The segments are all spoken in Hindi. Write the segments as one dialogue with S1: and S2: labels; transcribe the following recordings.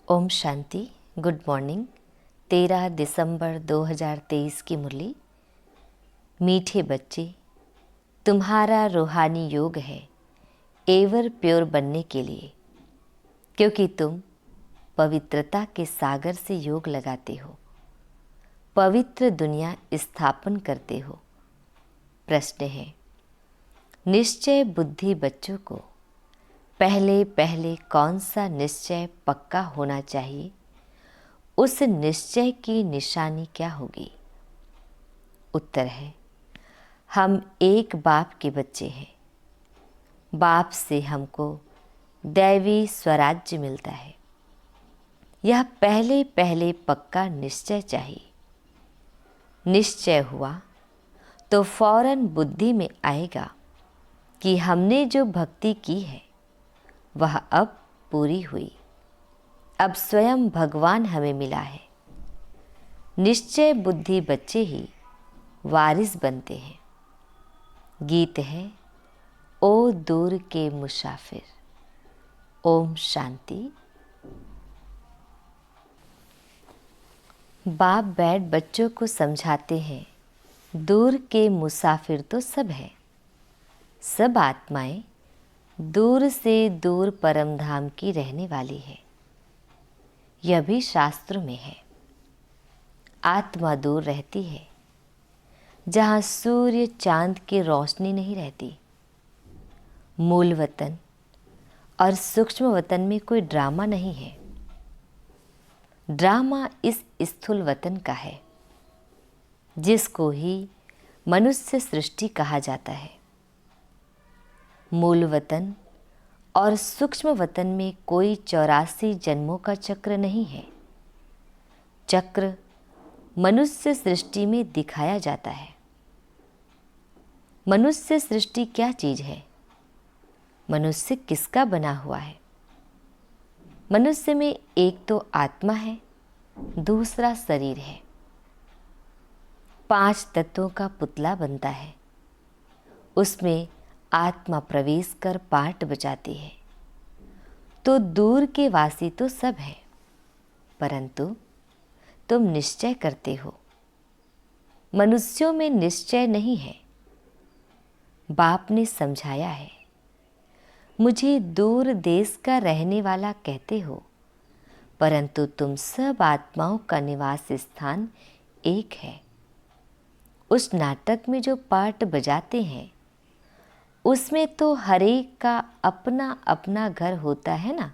S1: ओम शांति। Good morning. 13 दिसंबर 2023 की मुरली। मीठे बच्चे, तुम्हारा रूहानी योग है एवर प्योर बनने के लिए, क्योंकि तुम पवित्रता के सागर से योग लगाते हो, पवित्र दुनिया स्थापन करते हो। प्रश्न है, निश्चय बुद्धि बच्चों को पहले पहले कौन सा निश्चय पक्का होना चाहिए? उस निश्चय की निशानी क्या होगी? उत्तर है, हम एक बाप के बच्चे हैं। बाप से हमको दैवी स्वराज्य मिलता है। यह पहले पहले पक्का निश्चय चाहिए। निश्चय हुआ तो फौरन बुद्धि में आएगा कि हमने जो भक्ति की है वह अब पूरी हुई। अब स्वयं भगवान हमें मिला है। निश्चय बुद्धि बच्चे ही वारिस बनते हैं। गीत है, ओ दूर के मुसाफिर। ओम शांति। बाप बैठ बच्चों को समझाते हैं, दूर के मुसाफिर तो सब है। सब आत्माएं दूर से दूर परम धाम की रहने वाली है। यह भी शास्त्रों में है। आत्मा दूर रहती है जहाँ सूर्य चांद की रोशनी नहीं रहती। मूल वतन और सूक्ष्म वतन में कोई ड्रामा नहीं है। ड्रामा इस स्थूल वतन का है, जिसको ही मनुष्य सृष्टि कहा जाता है। मूल वतन और सूक्ष्म वतन में कोई 84 जन्मों का चक्र नहीं है। चक्र मनुष्य सृष्टि में दिखाया जाता है। मनुष्य सृष्टि क्या चीज है? मनुष्य किसका बना हुआ है? मनुष्य में एक तो आत्मा है, दूसरा शरीर है। 5 तत्वों का पुतला बनता है। उसमें आत्मा प्रवेश कर पार्ट बजाती है। तो दूर के वासी तो सब है, परंतु तुम निश्चय करते हो। मनुष्यों में निश्चय नहीं है। बाप ने समझाया है, मुझे दूर देश का रहने वाला कहते हो, परंतु तुम सब आत्माओं का निवास स्थान एक है। उस नाटक में जो पार्ट बजाते हैं, उसमें तो हरेक का अपना अपना घर होता है ना।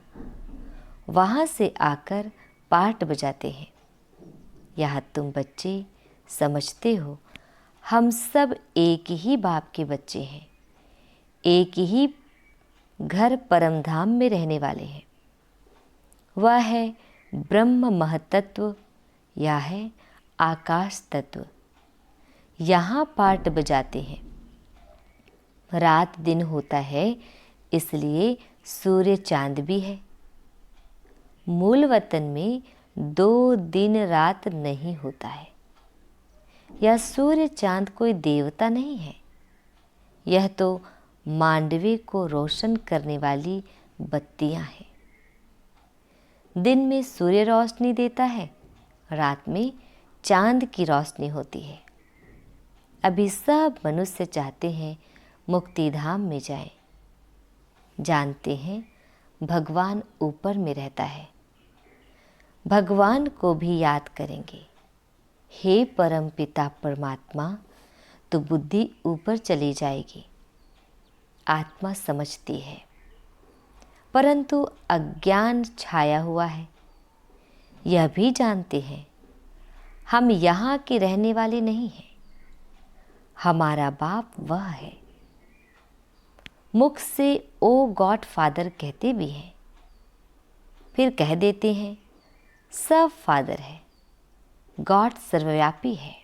S1: वहाँ से आकर पार्ट बजाते हैं। यहाँ तुम बच्चे समझते हो, हम सब एक ही बाप के बच्चे हैं। एक ही घर परमधाम में रहने वाले हैं। वह है ब्रह्म महतत्व या है आकाश तत्व। यहाँ पार्ट बजाते हैं। रात दिन होता है, इसलिए सूर्य चांद भी है। मूल वतन में 2 दिन रात नहीं होता है। यह सूर्य चांद कोई देवता नहीं है। यह तो मांडवे को रोशन करने वाली बत्तियां हैं। दिन में सूर्य रोशनी देता है, रात में चांद की रोशनी होती है। अभी सब मनुष्य चाहते हैं मुक्ति धाम में जाएं। जानते हैं भगवान ऊपर में रहता है। भगवान को भी याद करेंगे, हे परम पिता परमात्मा, तो बुद्धि ऊपर चली जाएगी। आत्मा समझती है, परंतु अज्ञान छाया हुआ है। यह भी जानते हैं हम यहाँ के रहने वाले नहीं हैं। हमारा बाप वह है। मुख से ओ गॉड फादर कहते भी हैं, फिर कह देते हैं सब फादर है। गॉड सर्वव्यापी है।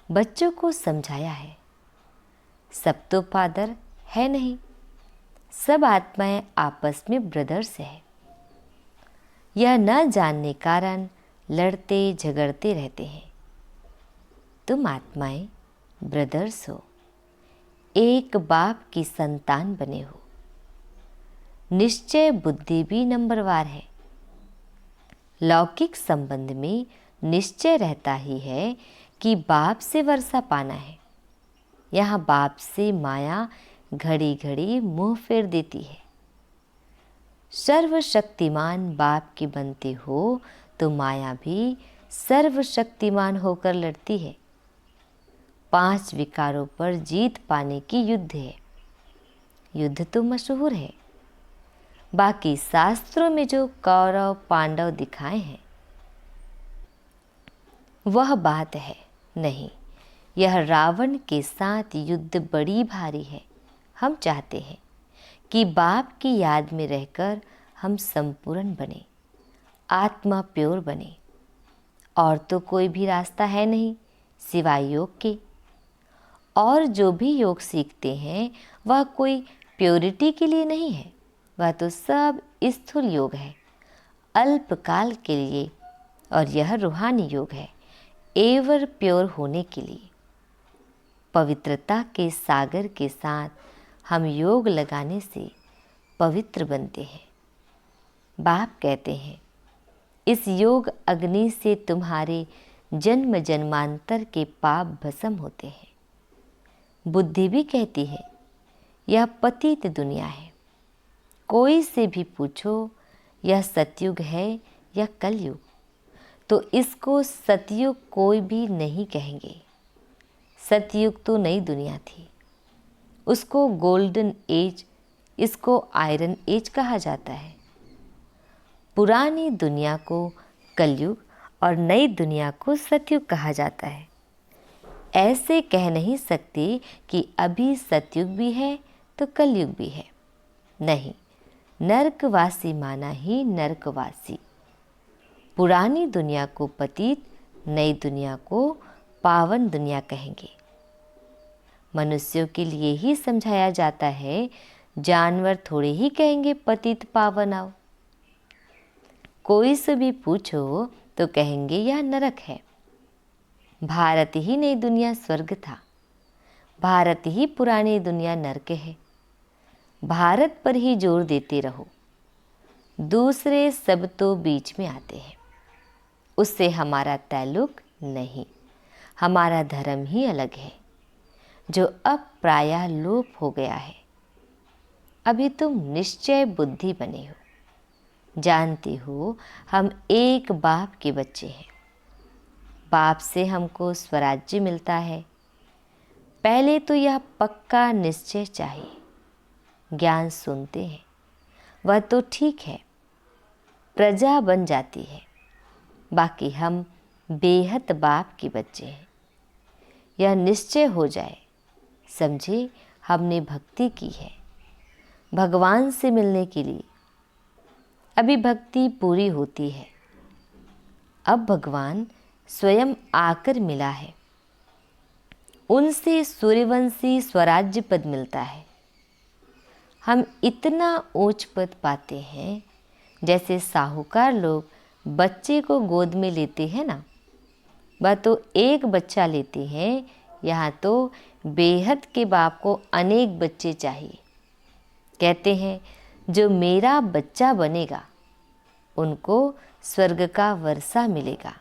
S1: बच्चों को समझाया है, सब तो फादर है नहीं। सब आत्माएं आपस में ब्रदर्स है। यह न जानने कारण लड़ते झगड़ते रहते हैं। तुम आत्माएं ब्रदर्स हो, एक बाप की संतान बने हो। निश्चय बुद्धि भी नंबरवार है। लौकिक संबंध में निश्चय रहता ही है कि बाप से वर्षा पाना है। यहाँ बाप से माया घड़ी घड़ी मुंह फेर देती है। सर्वशक्तिमान बाप की बनते हो तो माया भी सर्वशक्तिमान होकर लड़ती है। 5 विकारों पर जीत पाने की युद्ध है। युद्ध तो मशहूर है, बाकी शास्त्रों में जो कौरव पांडव दिखाए हैं वह बात है नहीं। यह रावण के साथ युद्ध बड़ी भारी है। हम चाहते हैं कि बाप की याद में रहकर हम संपूर्ण बने, आत्मा प्योर बने। और तो कोई भी रास्ता है नहीं सिवाय योग के। और जो भी योग सीखते हैं वह कोई प्योरिटी के लिए नहीं है, वह तो सब स्थूल योग है, अल्पकाल के लिए। और यह रूहानी योग है, एवर प्योर होने के लिए। पवित्रता के सागर के साथ हम योग लगाने से पवित्र बनते हैं। बाप कहते हैं, इस योग अग्नि से तुम्हारे जन्म जन्मांतर के पाप भस्म होते हैं। बुद्धि भी कहती है, यह पतित दुनिया है। कोई से भी पूछो यह सतयुग है या कलयुग, तो इसको सतयुग कोई भी नहीं कहेंगे। सतयुग तो नई दुनिया थी, उसको गोल्डन एज, इसको आयरन एज कहा जाता है। पुरानी दुनिया को कलयुग और नई दुनिया को सतयुग कहा जाता है। ऐसे कह नहीं सकते कि अभी सतयुग भी है तो कलयुग भी है। नहीं, नरकवासी माना ही नरकवासी। पुरानी दुनिया को पतित, नई दुनिया को पावन दुनिया कहेंगे। मनुष्यों के लिए ही समझाया जाता है, जानवर थोड़े ही कहेंगे पतित पावन आओ। कोई से भी पूछो तो कहेंगे यह नरक है। भारत ही नई दुनिया स्वर्ग था, भारत ही पुरानी दुनिया नरक है। भारत पर ही जोर देते रहो, दूसरे सब तो बीच में आते हैं। उससे हमारा ताल्लुक नहीं, हमारा धर्म ही अलग है, जो अब प्रायः लोप हो गया है। अभी तुम निश्चय बुद्धि बने हो, जानते हो हम एक बाप के बच्चे हैं। बाप से हमको स्वराज्य मिलता है। पहले तो यह पक्का निश्चय चाहिए। ज्ञान सुनते हैं वह तो ठीक है, प्रजा बन जाती है, बाकी हम बेहद बाप के बच्चे हैं। यह निश्चय हो जाए, समझे हमने भक्ति की है भगवान से मिलने के लिए। अभी भक्ति पूरी होती है, अब भगवान स्वयं आकर मिला है। उनसे सूर्यवंशी स्वराज्य पद मिलता है। हम इतना ऊंच पद पाते हैं, जैसे साहूकार लोग बच्चे को गोद में लेते हैं ना, वह तो एक बच्चा लेते हैं। यहाँ तो बेहद के बाप को अनेक बच्चे चाहिए। कहते हैं जो मेरा बच्चा बनेगा उनको स्वर्ग का वर्षा मिलेगा।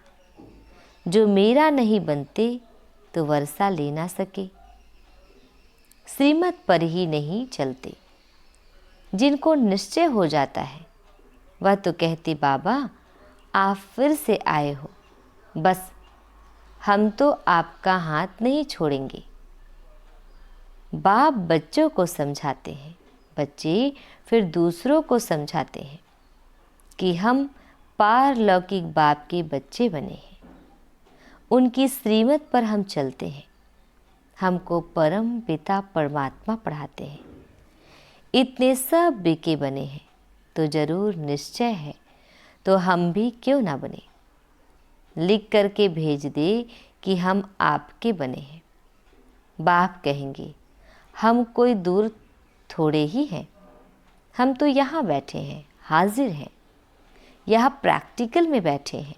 S1: जो मेरा नहीं बनते तो वर्षा ले ना सके। श्रीमत पर ही नहीं चलते। जिनको निश्चय हो जाता है वह तो कहते बाबा आप फिर से आए हो, बस हम तो आपका हाथ नहीं छोड़ेंगे। बाप बच्चों को समझाते हैं, बच्चे फिर दूसरों को समझाते हैं कि हम पारलौकिक बाप के बच्चे बने हैं। उनकी श्रीमत पर हम चलते हैं। हमको परम पिता परमात्मा पढ़ाते हैं। इतने सब बिके बने हैं तो जरूर निश्चय है, तो हम भी क्यों ना बने। लिख करके भेज दे कि हम आपके बने हैं। बाप कहेंगे हम कोई दूर थोड़े ही हैं, हम तो यहाँ बैठे हैं, हाजिर हैं, यहाँ प्रैक्टिकल में बैठे हैं।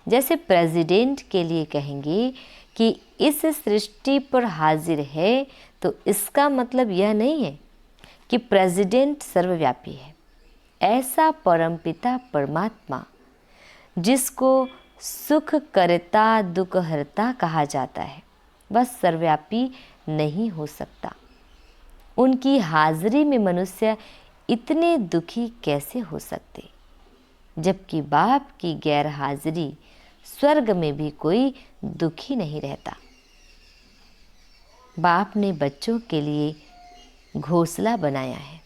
S1: जैसे प्रेसिडेंट के लिए कहेंगे कि इस सृष्टि पर हाजिर है, तो इसका मतलब यह नहीं है कि प्रेसिडेंट सर्वव्यापी है। ऐसा परमपिता परमात्मा जिसको सुख करता दुख हरता कहा जाता है, वह सर्वव्यापी नहीं हो सकता। उनकी हाजिरी में मनुष्य इतने दुखी कैसे हो सकते, जबकि बाप की गैर हाजिरी स्वर्ग में भी कोई दुखी नहीं रहता। बाप ने बच्चों के लिए घोंसला बनाया है।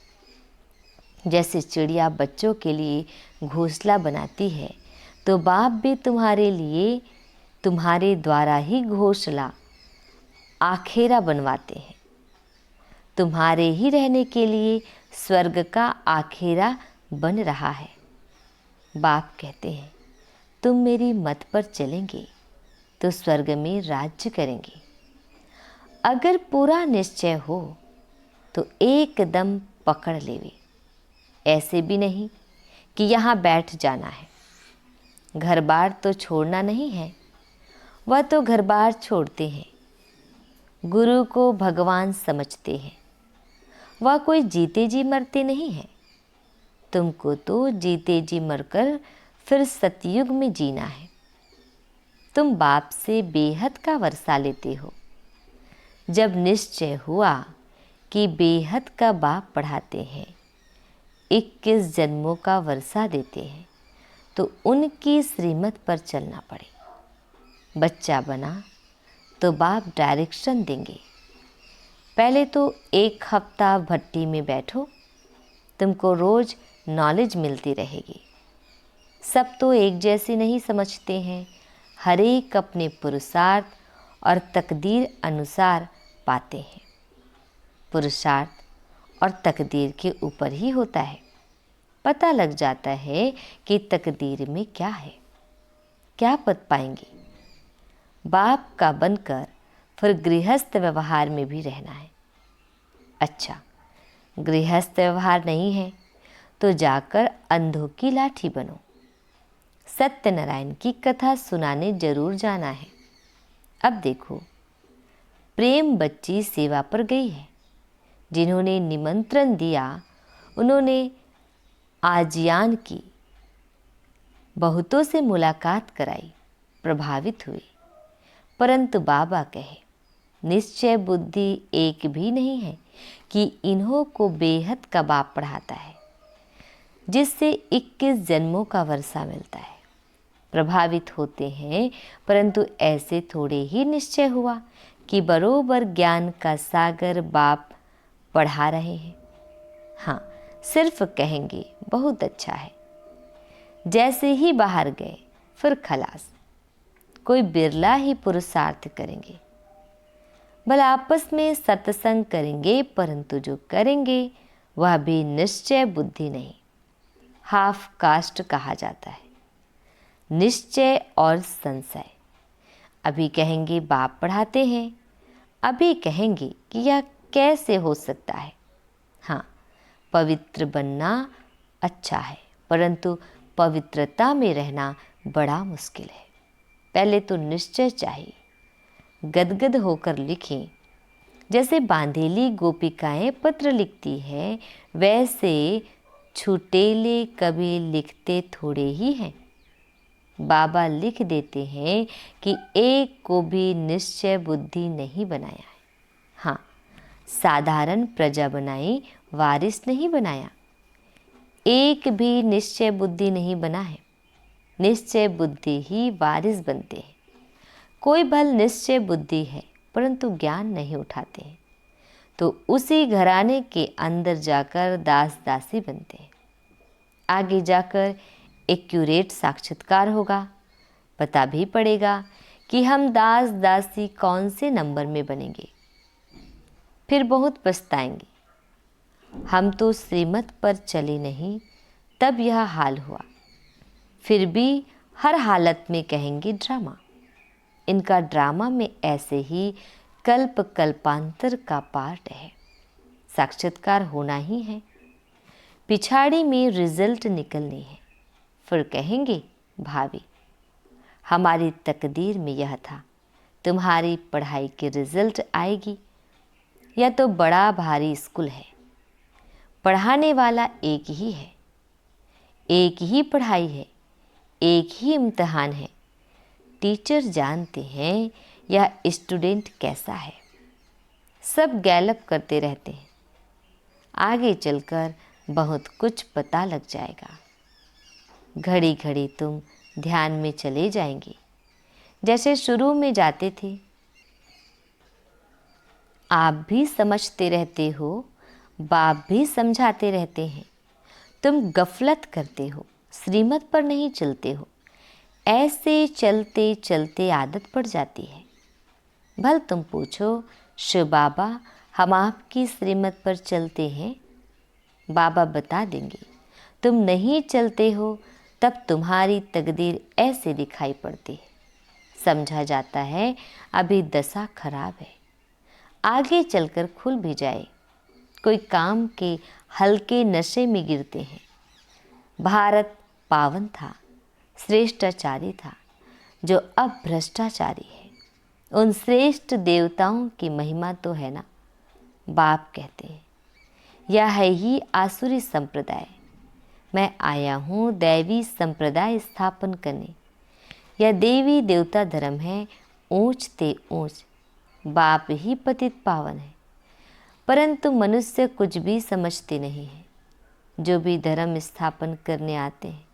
S1: जैसे चिड़िया बच्चों के लिए घोंसला बनाती है, तो बाप भी तुम्हारे लिए तुम्हारे द्वारा ही घोंसला आखेरा बनवाते हैं। तुम्हारे ही रहने के लिए स्वर्ग का आखेरा बन रहा है। बाप कहते हैं, तुम मेरी मत पर चलेंगे तो स्वर्ग में राज्य करेंगे। अगर पूरा निश्चय हो तो एकदम पकड़ लेवे, ऐसे भी नहीं कि यहाँ बैठ जाना है। घर बार तो छोड़ना नहीं है, वह तो घर बार छोड़ते हैं। गुरु को भगवान समझते हैं, वह कोई जीते जी मरते नहीं हैं। तुमको तो जीते जी मरकर फिर सतयुग में जीना है। तुम बाप से बेहद का वर्षा लेते हो। जब निश्चय हुआ कि बेहद का बाप पढ़ाते हैं, 21 जन्मों का वर्षा देते हैं, तो उनकी श्रीमत पर चलना पड़े। बच्चा बना तो बाप डायरेक्शन देंगे। पहले तो 1 हफ्ता भट्टी में बैठो, तुमको रोज़ नॉलेज मिलती रहेगी। सब तो एक जैसी नहीं समझते हैं, हर एक अपने पुरुषार्थ और तकदीर अनुसार पाते हैं। पुरुषार्थ और तकदीर के ऊपर ही होता है। पता लग जाता है कि तकदीर में क्या है, क्या पद पाएंगे। बाप का बनकर फिर गृहस्थ व्यवहार में भी रहना है। अच्छा, गृहस्थ व्यवहार नहीं है तो जाकर अंधों की लाठी बनो। सत्यनारायण की कथा सुनाने जरूर जाना है। अब देखो, प्रेम बच्ची सेवा पर गई है। जिन्होंने निमंत्रण दिया उन्होंने आजियान की, बहुतों से मुलाकात कराई, प्रभावित हुए। परंतु बाबा कहे, निश्चय बुद्धि एक भी नहीं है कि इन्हों को बेहद का बाप पढ़ाता है, जिससे 21 जन्मों का वर्षा मिलता है। प्रभावित होते हैं, परंतु ऐसे थोड़े ही निश्चय हुआ कि बरोबर ज्ञान का सागर बाप पढ़ा रहे हैं। हाँ, सिर्फ कहेंगे बहुत अच्छा है, जैसे ही बाहर गए फिर खलास। कोई बिरला ही पुरुषार्थ करेंगे, भला आपस में सत्संग करेंगे, परंतु जो करेंगे वह भी निश्चय बुद्धि नहीं, हाफ कास्ट कहा जाता है। निश्चय और संशय। अभी कहेंगे बाप पढ़ाते हैं, अभी कहेंगे कि यह कैसे हो सकता है। हाँ, पवित्र बनना अच्छा है, परंतु पवित्रता में रहना बड़ा मुश्किल है। पहले तो निश्चय चाहिए। गदगद होकर लिखें। जैसे बांधेली गोपिकाएं पत्र लिखती हैं, वैसे छुटेले कभी लिखते थोड़े ही हैं। बाबा लिख देते हैं कि एक को भी निश्चय बुद्धि नहीं बनाया है। हाँ, साधारण प्रजा बनाई, वारिस नहीं बनाया। एक भी निश्चय बुद्धि नहीं बना है। निश्चय बुद्धि ही वारिस बनते हैं। कोई भल निश्चय बुद्धि है, परंतु ज्ञान नहीं उठाते हैं, तो उसी घराने के अंदर जाकर दास दासी बनते हैं। आगे जाकर एक्यूरेट साक्षात्कार होगा, पता भी पड़ेगा कि हम दास दासी कौन से नंबर में बनेंगे। फिर बहुत पछताएंगे, हम तो श्रीमत पर चले नहीं, तब यह हाल हुआ। फिर भी हर हालत में कहेंगे ड्रामा। इनका ड्रामा में ऐसे ही कल्प कल्पांतर का पार्ट है। साक्षात्कार होना ही है, पिछाड़ी में रिजल्ट निकलनी है। फिर कहेंगे भाभी, हमारी तकदीर में यह था, तुम्हारी पढ़ाई की रिजल्ट आएगी। यह तो बड़ा भारी स्कूल है, पढ़ाने वाला एक ही है, एक ही पढ़ाई है, एक ही इम्तिहान है, टीचर जानते हैं या स्टूडेंट कैसा है। सब गैलप करते रहते हैं, आगे चलकर बहुत कुछ पता लग जाएगा। घड़ी घड़ी तुम ध्यान में चले जाएंगे, जैसे शुरू में जाते थे। आप भी समझते रहते हो, बाप भी समझाते रहते हैं। तुम गफलत करते हो, श्रीमत पर नहीं चलते हो। ऐसे चलते चलते आदत पड़ जाती है। भल तुम पूछो, शिव बाबा हम आपकी श्रीमत पर चलते हैं? बाबा बता देंगे, तुम नहीं चलते हो तब तुम्हारी तकदीर ऐसे दिखाई पड़ती है। समझा जाता है अभी दशा खराब है, आगे चलकर खुल भी जाए। कोई काम के हल्के नशे में गिरते हैं। भारत पावन था, श्रेष्ठाचारी था, जो अब भ्रष्टाचारी है। उन श्रेष्ठ देवताओं की महिमा तो है ना। बाप कहते हैं यह है ही आसुरी संप्रदाय। मैं आया हूँ दैवी संप्रदाय स्थापन करने। यह देवी देवता धर्म है, ऊंच ते ऊंच। बाप ही पतित पावन है, परंतु मनुष्य कुछ भी समझते नहीं है। जो भी धर्म स्थापन करने आते हैं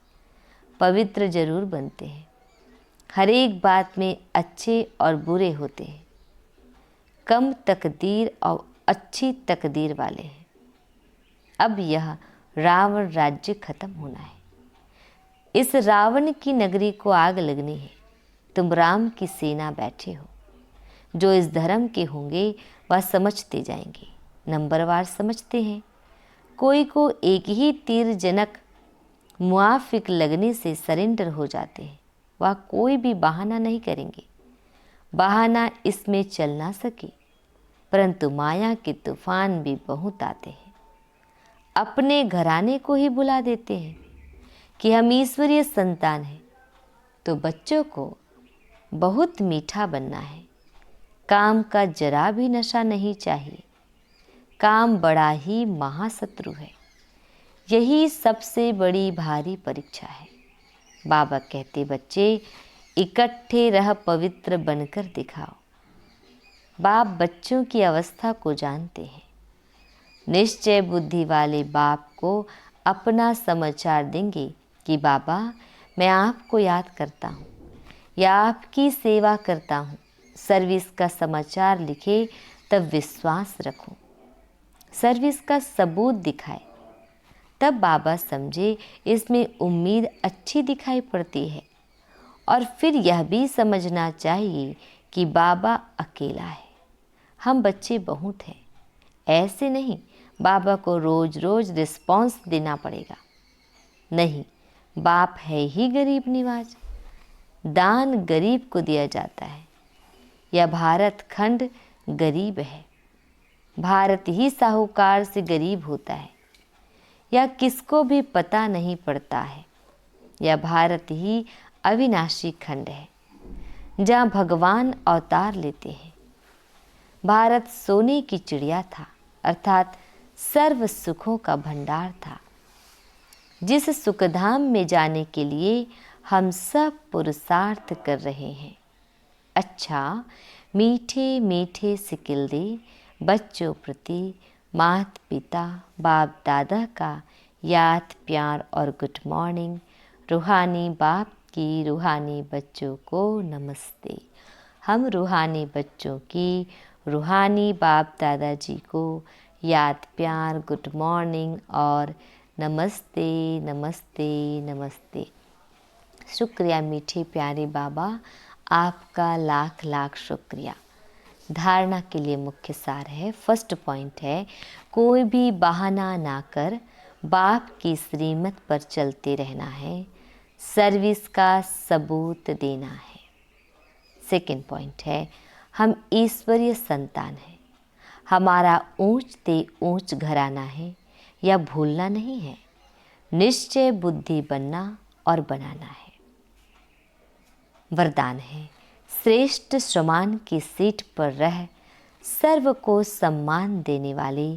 S1: पवित्र जरूर बनते हैं। हर एक बात में अच्छे और बुरे होते हैं। कम तकदीर और अच्छी तकदीर वाले हैं। अब यह रावण राज्य खत्म होना है। इस रावण की नगरी को आग लगनी है। तुम राम की सेना बैठे हो। जो इस धर्म के होंगे वह समझते जाएंगे, नंबरवार समझते हैं। कोई को एक ही तीर जनक मुआफिक लगने से सरेंडर हो जाते हैं। वह कोई भी बहाना नहीं करेंगे। बहाना इसमें चल ना सके, परंतु माया के तूफान भी बहुत आते हैं। अपने घराने को ही बुला देते हैं कि हम ईश्वरीय संतान हैं। तो बच्चों को बहुत मीठा बनना है। काम का जरा भी नशा नहीं चाहिए। काम बड़ा ही महाशत्रु है। यही सबसे बड़ी भारी परीक्षा है। बाबा कहते, बच्चे इकट्ठे रह पवित्र बनकर दिखाओ। बाप बच्चों की अवस्था को जानते हैं। निश्चय बुद्धि वाले बाप को अपना समाचार देंगे कि बाबा मैं आपको याद करता हूँ या आपकी सेवा करता हूँ। सर्विस का समाचार लिखे तब विश्वास रखो, सर्विस का सबूत दिखाए तब बाबा समझे इसमें उम्मीद अच्छी दिखाई पड़ती है। और फिर यह भी समझना चाहिए कि बाबा अकेला है, हम बच्चे बहुत हैं। ऐसे नहीं बाबा को रोज रोज रिस्पॉन्स देना पड़ेगा। नहीं, बाप है ही गरीब निवाज। दान गरीब को दिया जाता है। यह भारत खंड गरीब है। भारत ही साहूकार से गरीब होता है। यह किसको भी पता नहीं पड़ता है। यह भारत ही अविनाशी खंड है, जहाँ भगवान अवतार लेते हैं। भारत सोने की चिड़िया था, अर्थात सर्व सुखों का भंडार था, जिस सुखधाम में जाने के लिए हम सब पुरुषार्थ कर रहे हैं। अच्छा, मीठे मीठे सिकिल दे बच्चों प्रति माता पिता बाप दादा का याद प्यार और गुड मॉर्निंग। रूहानी बाप की रूहानी बच्चों को नमस्ते। हम रूहानी बच्चों की रूहानी बाप दादाजी को याद प्यार गुड मॉर्निंग और नमस्ते नमस्ते नमस्ते। शुक्रिया मीठे प्यारे बाबा, आपका लाख लाख शुक्रिया। धारणा के लिए मुख्य सार है, फर्स्ट पॉइंट है, कोई भी बहाना ना कर बाप की श्रीमत पर चलते रहना है, सर्विस का सबूत देना है। सेकंड पॉइंट है, हम ईश्वरीय संतान हैं। हमारा ऊंच ते ऊंच घराना है, यह भूलना नहीं है। निश्चय बुद्धि बनना और बनाना है। वरदान है, श्रेष्ठ श्रमान की सीट पर रह सर्व को सम्मान देने वाले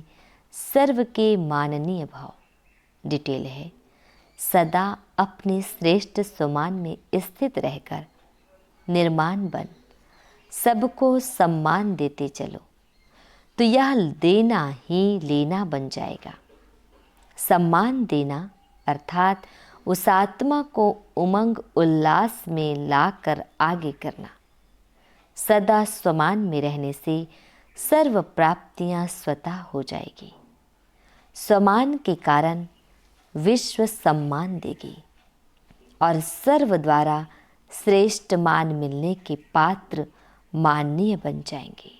S1: सर्व के माननीय भाव। डिटेल है, सदा अपने श्रेष्ठ स्वमान में स्थित रहकर निर्माण बन सबको सम्मान देते चलो, तो यह देना ही लेना बन जाएगा। सम्मान देना अर्थात उस आत्मा को उमंग उल्लास में लाकर आगे करना। सदा स्वमान में रहने से सर्व प्राप्तियां स्वतः हो जाएगी। स्वमान के कारण विश्व सम्मान देगी और सर्व द्वारा श्रेष्ठ मान मिलने के पात्र माननीय बन जाएंगे।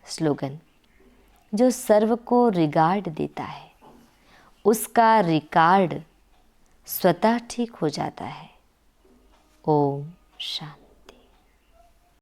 S1: स्लोगन: जो सर्व को रिगार्ड देता है उसका रिकॉर्ड स्वतः ठीक हो जाता है। ओम शांति।